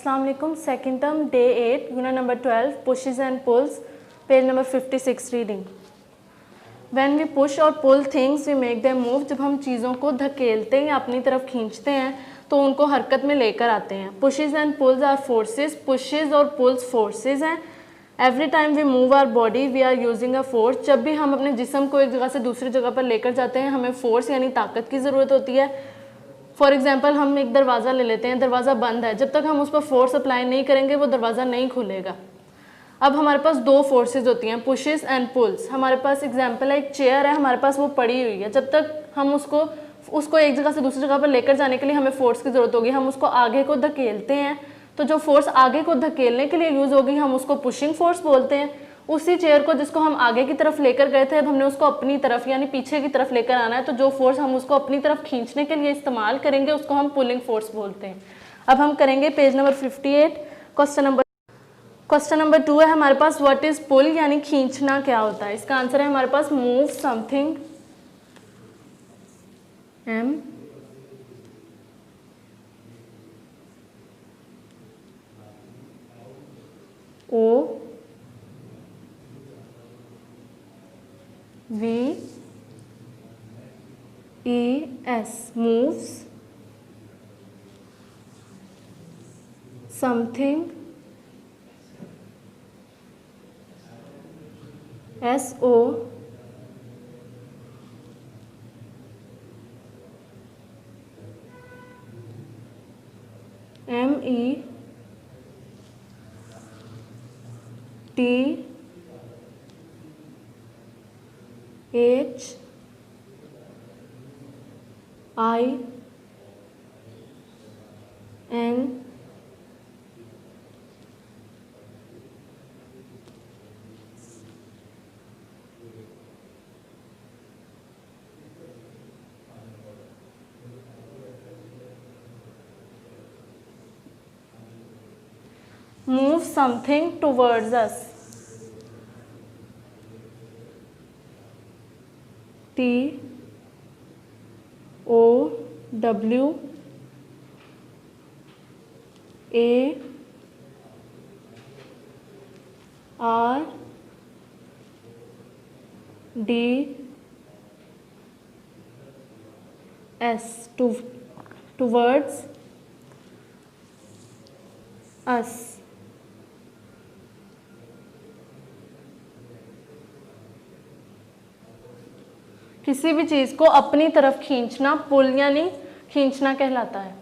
अस्सलाम वालेकुम। Second term day 8 unit number 12 pushes and pulls, page number 56 reading. When we push और pull things we make them move. जब हम चीज़ों को धकेलते हैं या अपनी तरफ खींचते हैं तो उनको हरकत में लेकर आते हैं। Pushes and pulls are forces. Pushes और पुल्स फोर्सेस हैं। Every time we move our body we are using a force. जब भी हम अपने जिस्म को एक जगह से दूसरी जगह पर लेकर जाते हैं हमें फोर्स यानी ताकत की ज़रूरत होती है। फॉर एग्जाम्पल हम एक दरवाज़ा ले लेते हैं, दरवाज़ा बंद है, जब तक हम उस पर फोर्स अप्लाई नहीं करेंगे वो दरवाज़ा नहीं खुलेगा। अब हमारे पास दो फोर्सेज होती हैं, पुशेस एंड पुल्स। हमारे पास एग्जाम्पल है, एक चेयर है, हमारे पास वो पड़ी हुई है, जब तक हम उसको एक जगह से दूसरी जगह पर लेकर जाने के लिए हमें फोर्स की ज़रूरत होगी। हम उसको आगे को धकेलते हैं तो जो फोर्स आगे को धकेलने के लिए यूज़ होगी हम उसको पुशिंग फोर्स बोलते हैं। उसी चेयर को जिसको हम आगे की तरफ लेकर गए थे अब हमने उसको अपनी तरफ यानी पीछे की तरफ लेकर आना है, तो जो फोर्स हम उसको अपनी तरफ खींचने के लिए इस्तेमाल करेंगे उसको हम पुलिंग फोर्स बोलते हैं। अब हम करेंगे पेज नंबर 58 क्वेश्चन नंबर 2 है हमारे पास, व्हाट इज पुल यानी खींचना क्या होता है। इसका आंसर है हमारे पास move something, M O V E S moves something, S O M E T H I N move something towards us, T O W A R D S towards us। किसी भी चीज़ को अपनी तरफ खींचना पुल यानी खींचना कहलाता है।